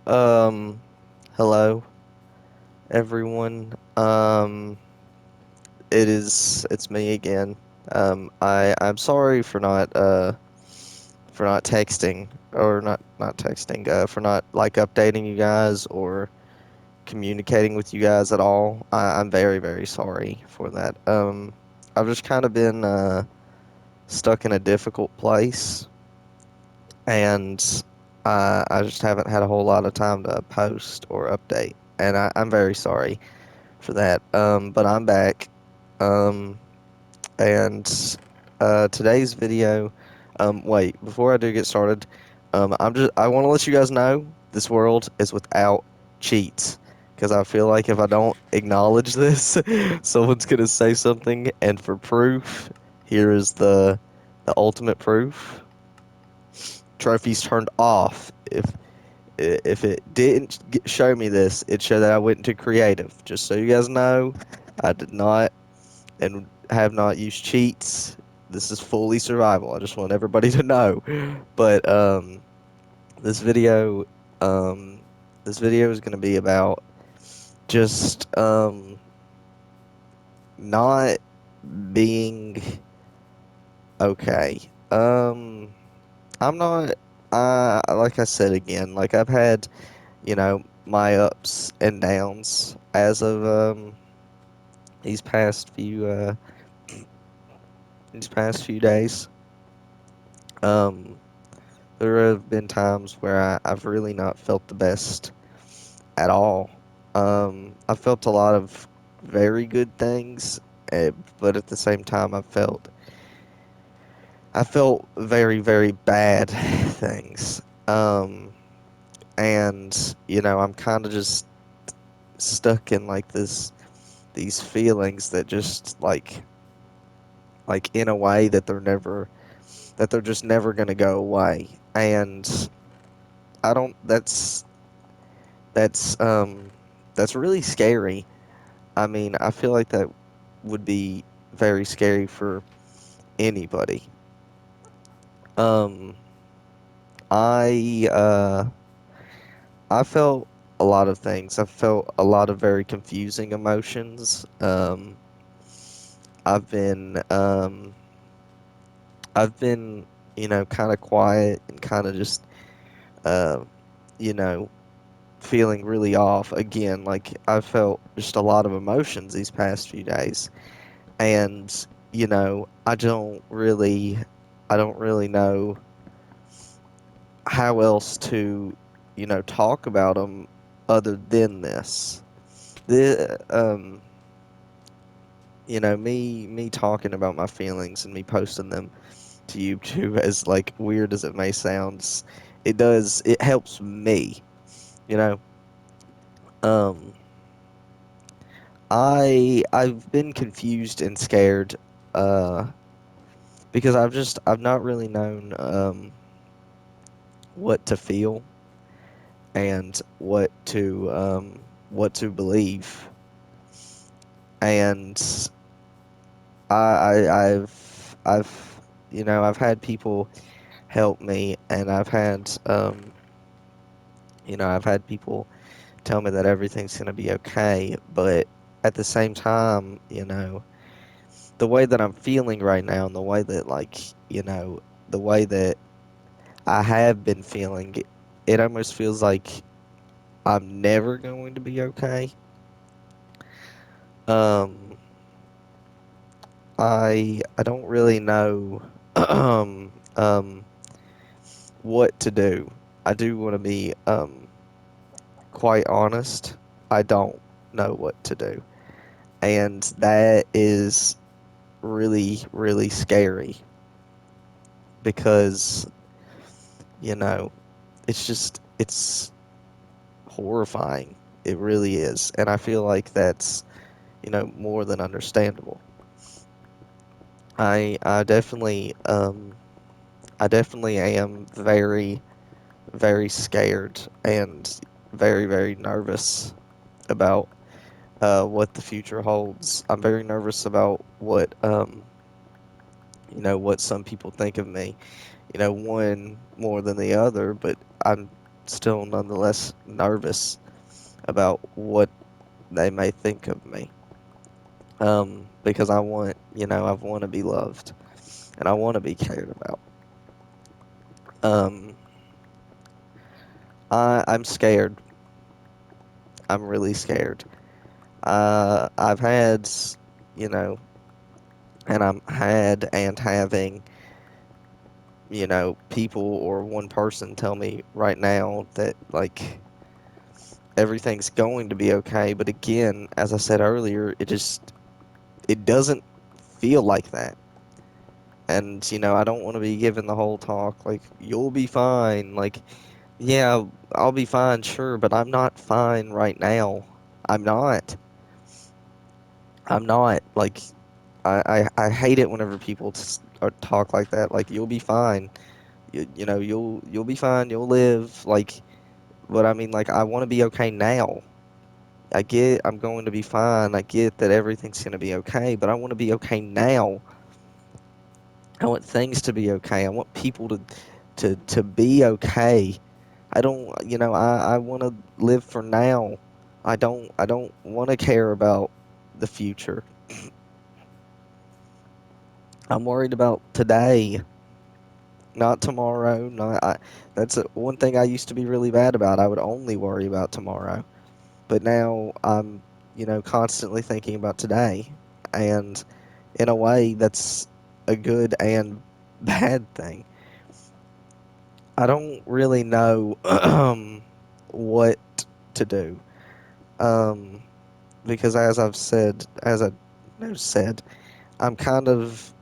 Um, Hello everyone. It's me again. I'm sorry for not texting or not texting, for not like updating you guys or communicating with you guys at all. I'm very sorry for that. I've just kind of been stuck in a difficult place, and I just haven't had a whole lot of time to post or update, and I'm very sorry for that. But I'm back. Um, and Today's video. Wait, before I do get started, I want to let you guys know this world is without cheats. Because I feel like if I don't acknowledge this, someone's gonna say something. And for proof, here is the ultimate proof. Trophies turned off. If it didn't show me this, it showed that I went into creative. Just so you guys know, I did not and have not used cheats. This is fully survival. I just want everybody to know. But this video, um, this video is going to be about just not being okay. I'm not. Like I said again, like I've had, my ups and downs as of these past few uh these past few days. Um, there have been times where I've really not felt the best at all. I felt a lot of very good things, but at the same time, I felt very bad things. And I'm kind of just stuck in like these feelings that just like in a way that they're just never gonna go away. And I don't. That's that's really scary. I mean, I feel like that would be very scary for anybody. Um, I I felt a lot of things. I felt a lot of very confusing emotions. I've been um I've been, kind of quiet and kind of just uh you know feeling really off again. Like I felt just a lot of emotions these past few days. And I don't really know how else to talk about them other than this. The um you know me me talking about my feelings and me posting them to YouTube, as like weird as it may sound, it helps me, you know um I've been confused and scared, uh because I've not really known what to feel and what to believe. And I've I've had people help me, and I've had people tell me that everything's gonna be okay. But at the same time, the way that I'm feeling right now, and the way that the way that I have been feeling, it almost feels like I'm never going to be okay. Um, I don't really know um what to do. I do want to be quite honest. I don't know what to do. And that is really scary because, you know, it's horrifying. It really is. And I feel like that's, more than understandable. I definitely I definitely am very scared and very nervous about what the future holds. I'm very nervous about what some people think of me. One more than the other, but I'm still nonetheless nervous about what they may think of me. Because I want to be loved and I want to be cared about. Um, I'm scared. I'm really scared. I've had, you know, and I'm had and having, people or one person tell me right now that, like, everything's going to be okay. But again, as I said earlier, it doesn't feel like that. And, I don't want to be given the whole talk, like, you'll be fine. Like, yeah, I'll be fine, sure, but I'm not fine right now. I'm not. I'm not. Like, I hate it whenever people talk like that. Like, you'll be fine. You'll be fine. You'll live. Like, but I mean, like, I want to be okay now. I get I'm going to be fine. I get that everything's going to be okay, but I want to be okay now. I want things to be okay. I want people to be okay. I don't, I want to live for now. I don't want to care about the future. I'm worried about today, not tomorrow. That's one thing I used to be really bad about. I would only worry about tomorrow. But now I'm, constantly thinking about today. And in a way, that's a good and bad thing. I don't really know what to do. Um, because as I said, I'm kind of,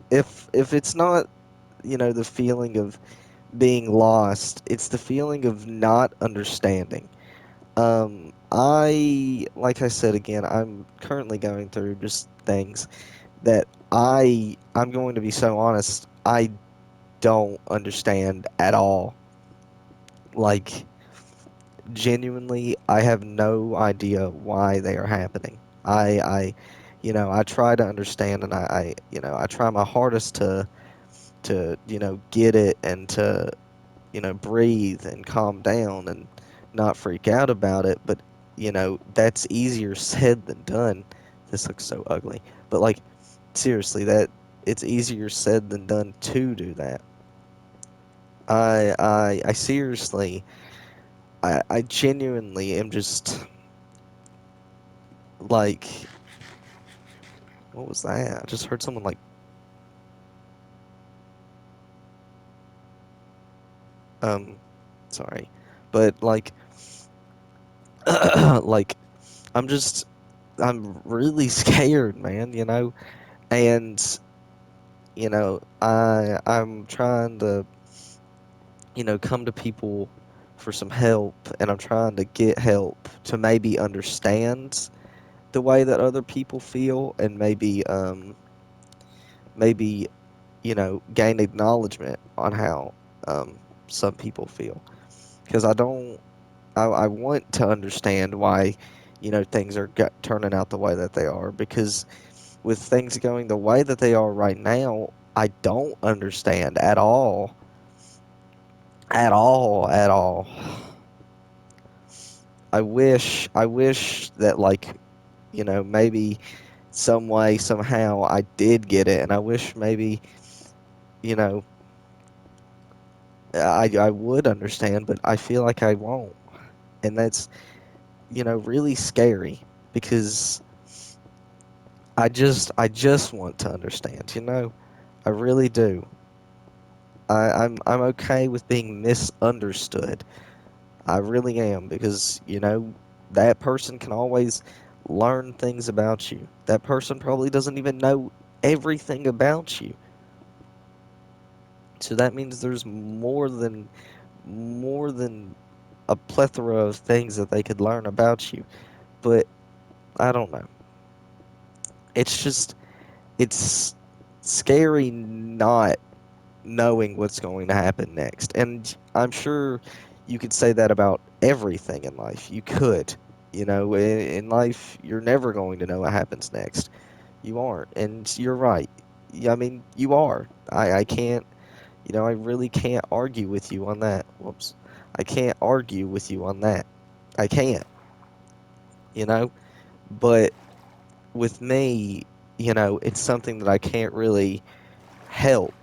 if it's not, the feeling of being lost, it's the feeling of not understanding. Like I said again, I'm currently going through just things that I'm going to be so honest, I don't understand at all. Like, genuinely, I have no idea why they are happening. I try to understand, and I try my hardest to get it and to breathe and calm down and not freak out about it. But that's easier said than done. This looks so ugly, but like, seriously, that it's easier said than done to do that. I seriously, I genuinely am just like, what was that? I just heard someone like, um, sorry, but like, like, I'm just, I'm really scared, man. And I'm trying to, come to people for some help, and I'm trying to get help to maybe understand the way that other people feel, and maybe gain acknowledgement on how some people feel, because I want to understand why things are turning out the way that they are, because with things going the way that they are right now, I don't understand at all, at all, at all. I wish that, like, maybe some way, somehow I did get it, and I wish maybe, you know, I would understand, but I feel like I won't. And that's, really scary, because I just want to understand, I really do. I'm okay with being misunderstood. I really am, because, that person can always learn things about you. That person probably doesn't even know everything about you. So that means there's more than a plethora of things that they could learn about you. But I don't know. It's just it's scary not knowing what's going to happen next. And I'm sure you could say that about everything in life. You could. In life, you're never going to know what happens next. You aren't. And you're right. Yeah, I mean, you are. I can't, I really can't argue with you on that. Whoops. I can't argue with you on that. I can't, you know? But with me, it's something that I can't really help.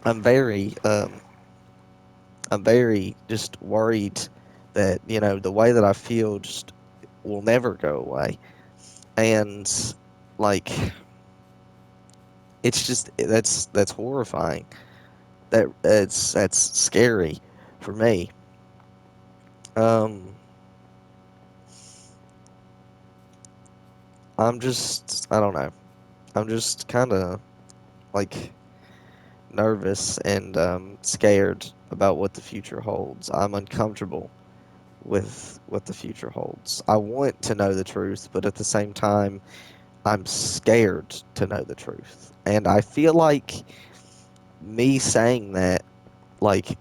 I'm very I'm very just worried that, the way that I feel just will never go away. And like it's just that's horrifying. That's scary for me. Um I don't know. I'm just kind of like nervous and scared about what the future holds. I'm uncomfortable with what the future holds. I want to know the truth, but at the same time, I'm scared to know the truth. And I feel like me saying that, like,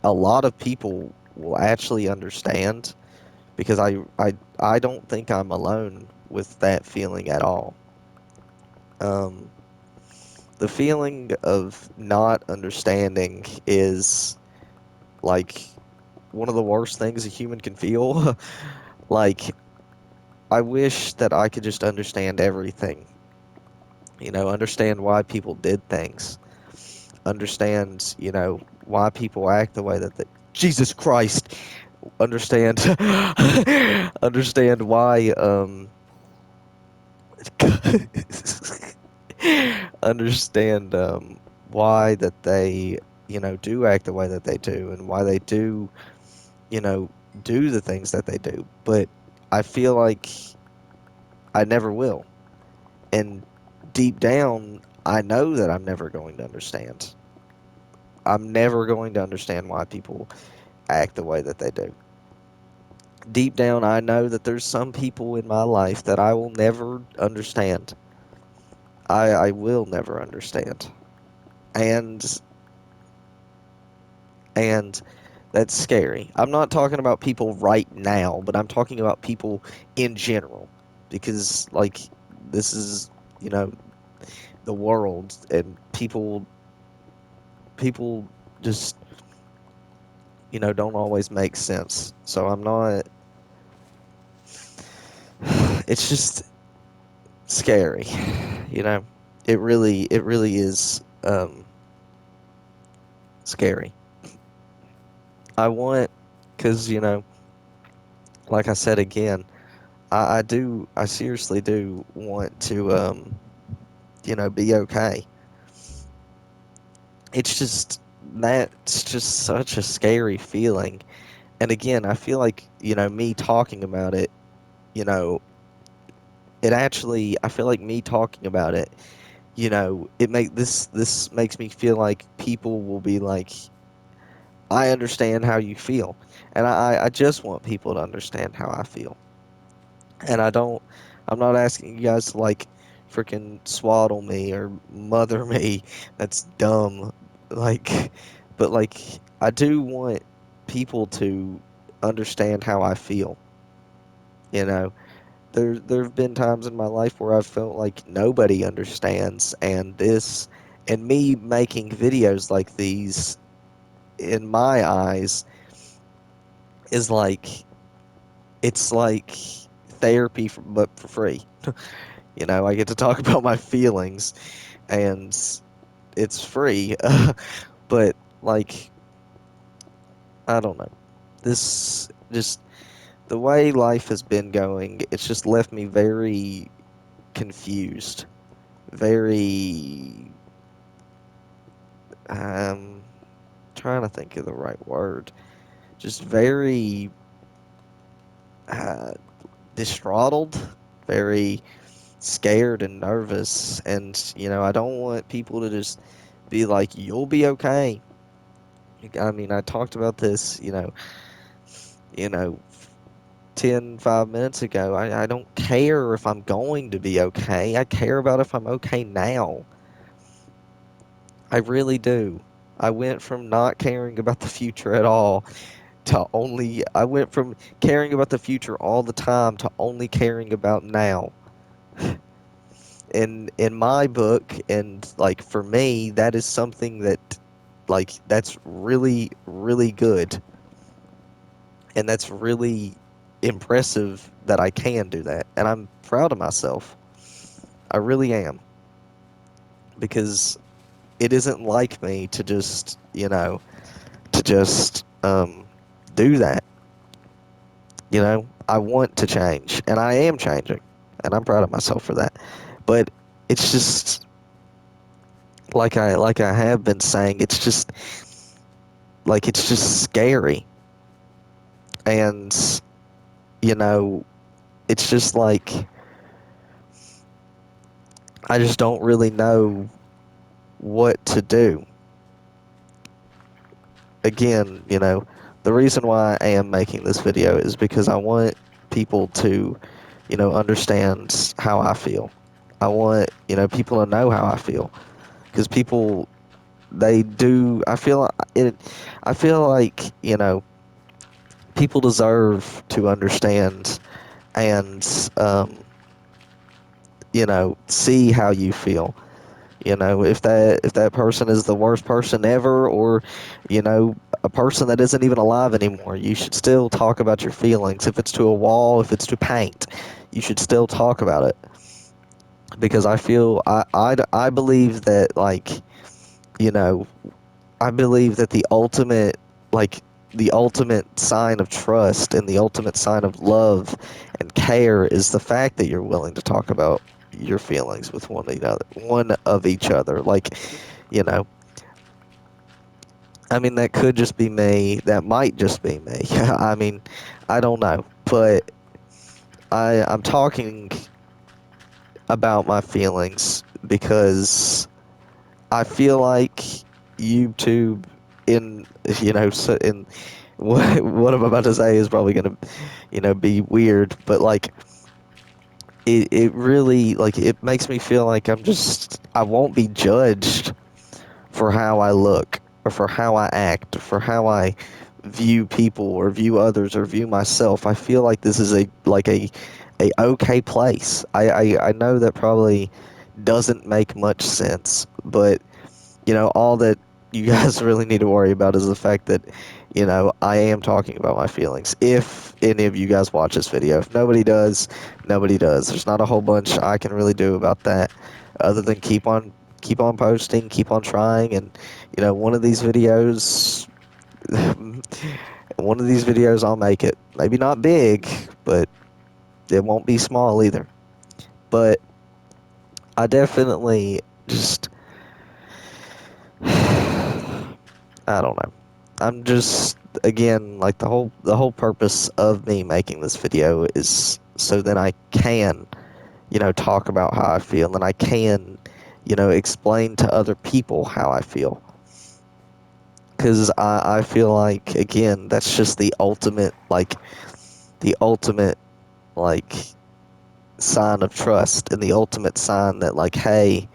a lot of people will actually understand because I don't think I'm alone with that feeling at all. Um, the feeling of not understanding is like one of the worst things a human can feel. Like, I wish that I could just understand everything, understand why people did things, understand, why people act the way that they. Jesus Christ! Understand, understand why, understand, why that they, do act the way that they do and why they do, you know, do the things that they do. But I feel like I never will. And deep down, I know that I'm never going to understand. I'm never going to understand why people act the way that they do. Deep down, I know that there's some people in my life that I will never understand. I will never understand. And and that's scary. I'm not talking about people right now, but I'm talking about people in general because like this is, you know, the world and people just, don't always make sense. So I'm not it's just scary, you know. It really is scary. I want cuz like I said again, I seriously do want to be okay. It's just that's just such a scary feeling. And again, I feel like, me talking about it, you know, it actually I feel like me talking about it, this makes me feel like people will be like, I understand how you feel. And I just want people to understand how I feel. And I'm not asking you guys to like freaking swaddle me or mother me. That's dumb. Like, but like, I do want people to understand how I feel. You know, there have been times in my life where I've felt like nobody understands, and me making videos like these, in my eyes, is like it's like therapy, but for free. I get to talk about my feelings, and it's free. But like, I don't know. This just the way life has been going. It's just left me very confused, very um trying to think of the right word. Just very uh, distraught, very scared and nervous, and I don't want people to just be like, "You'll be okay." I mean, I talked about this, you know, 5 minutes ago. I don't care if I'm going to be okay. I care about if I'm okay now. I really do. I went from not caring about the future at all I went from caring about the future all the time to only caring about now. In my book, and like for me, that is something that Like, that's really, really good. And that's really impressive that I can do that. And I'm proud of myself. I really am. Because it isn't like me to just, to just do that. I want to change, and I am changing, and I'm proud of myself for that. But it's just like I have been saying, it's just scary, and you know, it's just like I just don't really know what to do. Again, the reason why I am making this video is because I want people to, understand how I feel. I want, people to know how I feel because people they do. I feel like people deserve to understand and see how you feel. If that person is the worst person ever, or you know a person that isn't even alive anymore, you should still talk about your feelings. If it's to a wall, if it's to paint, you should still talk about it because I believe that you know I believe that like the ultimate sign of trust and the ultimate sign of love and care is the fact that you're willing to talk about your feelings with one of each other. You know, I mean, that could just be me. That might just be me. I mean, I don't know, but I'm talking about my feelings because I feel like YouTube in in what I'm about to say is probably gonna be weird, but it really it makes me feel like I won't be judged for how I look or for how I act or for how I view people or view others or view myself. I feel like this is a okay place. I know that probably doesn't make much sense, but all that you guys really need to worry about is the fact that, I am talking about my feelings. If any of you guys watch this video, if nobody does, nobody does. There's not a whole bunch I can really do about that, other than keep on posting, keep on trying, and one of these videos, one of these videos, I'll make it. Maybe not big, but it won't be small either. But I definitely just I don't know. I'm just again like the whole purpose of me making this video is so that I can, talk about how I feel and I can, explain to other people how I feel. Cuz I feel like again that's just the ultimate like sign of trust and the ultimate sign that hey,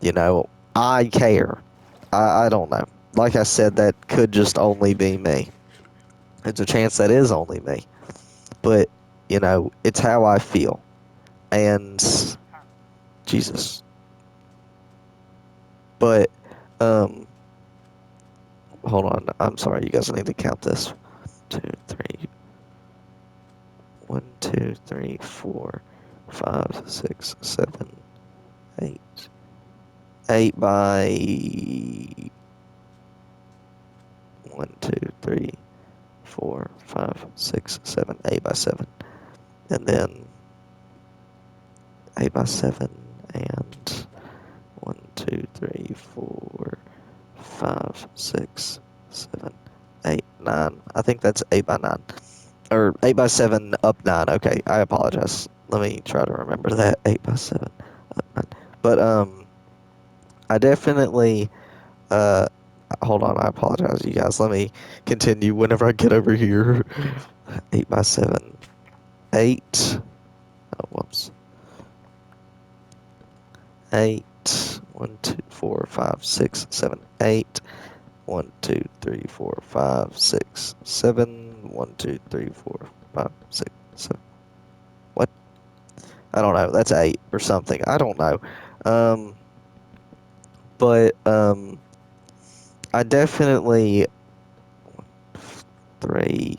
you know, I care. I don't know. Like I said, that could just only be me. There's a chance that is only me. But, it's how I feel. And Jesus. But, um, hold on. I'm sorry, you guys need to count this. 2, 3, 1, 2, 3, 4, 5, 6, 7, 8. 8 by 1, 2, 3, 4, 5, 6, 7, 8 by 7. And then 8 by 7 and 1, 2, 3, 4, 5, 6, 7, 8, 9. I think that's 8 by 9. Or 8 by 7 up 9. Okay, I apologize. Let me try to remember that. 8 by 7 up 9. But, I definitely, uh, hold on, I apologize, you guys. Let me continue whenever I get over here. 8 by 7. 8. Oh, whoops. 8. 1, 2, 4, 5, 6, 7, 8. 1, 2, 3, 4, 5, 6, 7. 1, 2, 3, 4, 5, 6, 7. What? I don't know. That's 8 or something. I don't know. Um, but I definitely 3,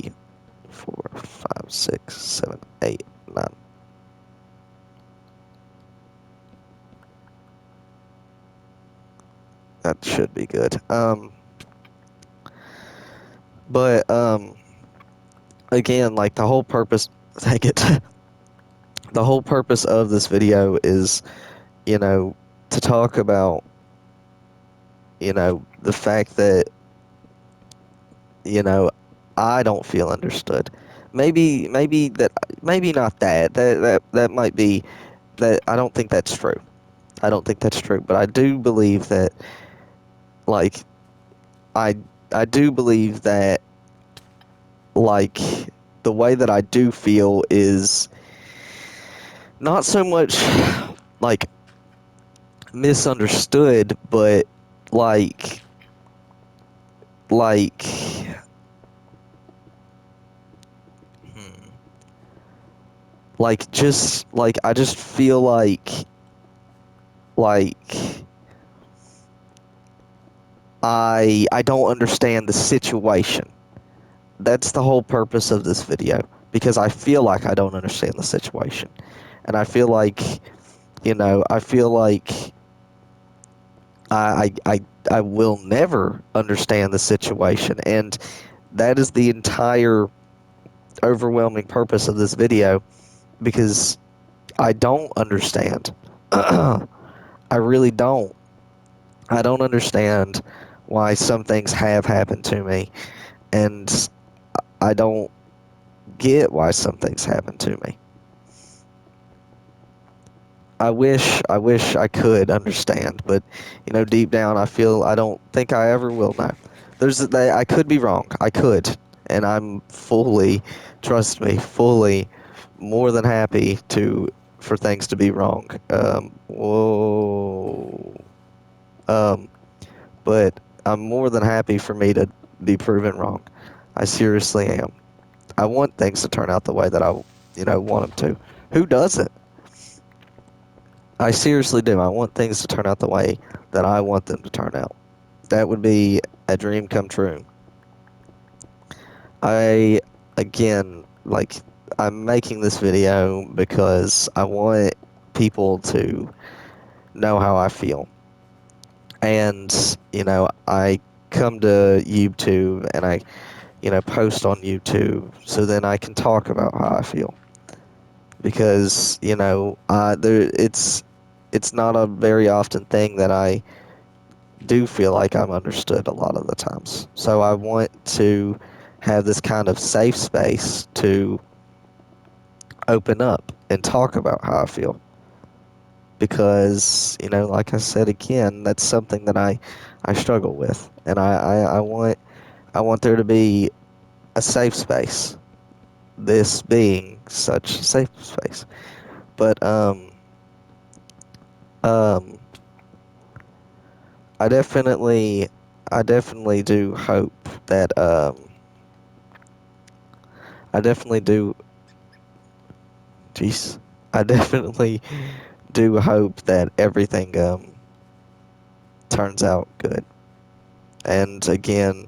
4, 5, 6, 7, 8, 9. That should be good. But again, like the whole purpose, dang it, the whole purpose of this video is, you know, to talk about, the fact that, you know, I don't feel understood. Maybe that, maybe not that. That might be that. I don't think that's true. I don't think that's true. But I do believe that, like, I I do believe that, like, the way that I do feel is not so much like misunderstood, but like like hmm, like just like I just feel like I don't understand the situation. That's the whole purpose of this video, because I feel like I don't understand the situation. And I feel like, I feel like I will never understand the situation. And that is the entire overwhelming purpose of this video, because I don't understand. I really don't. I don't understand why some things have happened to me, and I don't get why some things happen to me. I wish I could understand, but deep down, I don't think I ever will know. I could be wrong. I could, and I'm fully, trust me, fully more than happy for things to be wrong. Whoa. Um, but I'm more than happy for me to be proven wrong. I seriously am. I want things to turn out the way that I want them to. Who doesn't? I seriously do. I want things to turn out the way that I want them to turn out. That would be a dream come true. I, again, like, I'm making this video because I want people to know how I feel. And, I come to YouTube and I, post on YouTube so then I can talk about how I feel. Because, it's not a very often thing that I do feel like I'm understood a lot of the times. So I want to have this kind of safe space to open up and talk about how I feel. Because, like I said again, that's something that I struggle with. And I want there to be a safe space. This being such a safe space. But um I definitely I definitely do hope that I definitely do jeez. I definitely do hope that everything turns out good. And again,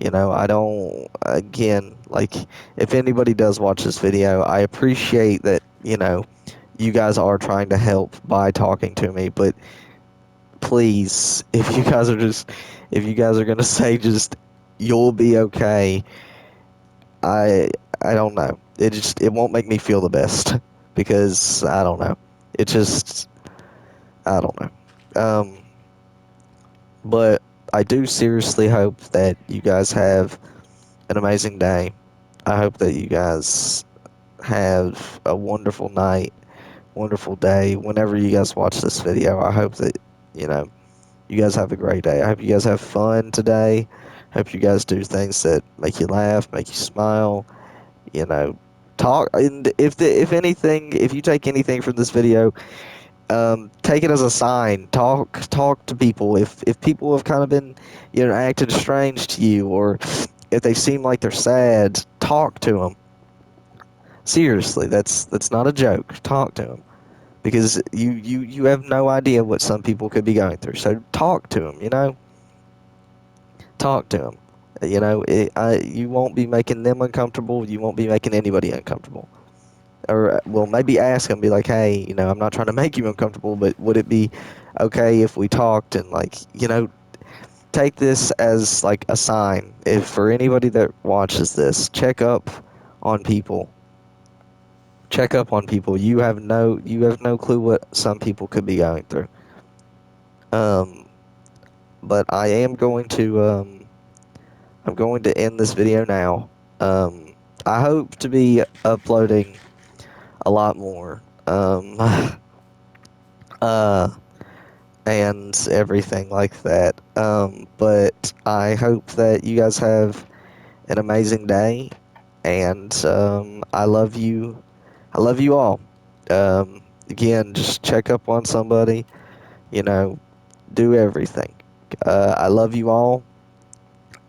I don't, again, like, if anybody does watch this video, I appreciate that, you guys are trying to help by talking to me, but please, if you guys are gonna say just, you'll be okay, I, I don't know. It won't make me feel the best, because, I don't know. It just, I don't know. But I do seriously hope that you guys have an amazing day. I hope that you guys have a wonderful night, wonderful day. Whenever you guys watch this video, I hope that, you know, you guys have a great day. I hope you guys have fun today. I hope you guys do things that make you laugh, make you smile, you know, talk. And if anything, if you take anything from this video, take it as a sign. Talk to people. If people have kind of been, acting strange to you, or if they seem like they're sad, talk to them. Seriously, that's not a joke. Talk to them, because you have no idea what some people could be going through. So talk to them. talk to them. You won't be making them uncomfortable. You won't be making anybody uncomfortable. Or, well, maybe ask them, be like, hey, I'm not trying to make you uncomfortable, but would it be okay if we talked? And, like, take this as like a sign. If for anybody that watches this, on people. Check up on people. You have no clue what some people could be going through. Um, but I'm going to end this video now. I hope to be uploading a lot more. Uh, and everything like that. But I hope that you guys have an amazing day, and I love you. I love you all. Again, just check up on somebody. You know, do everything. I love you all,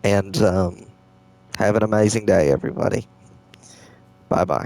and have an amazing day, everybody. Bye bye.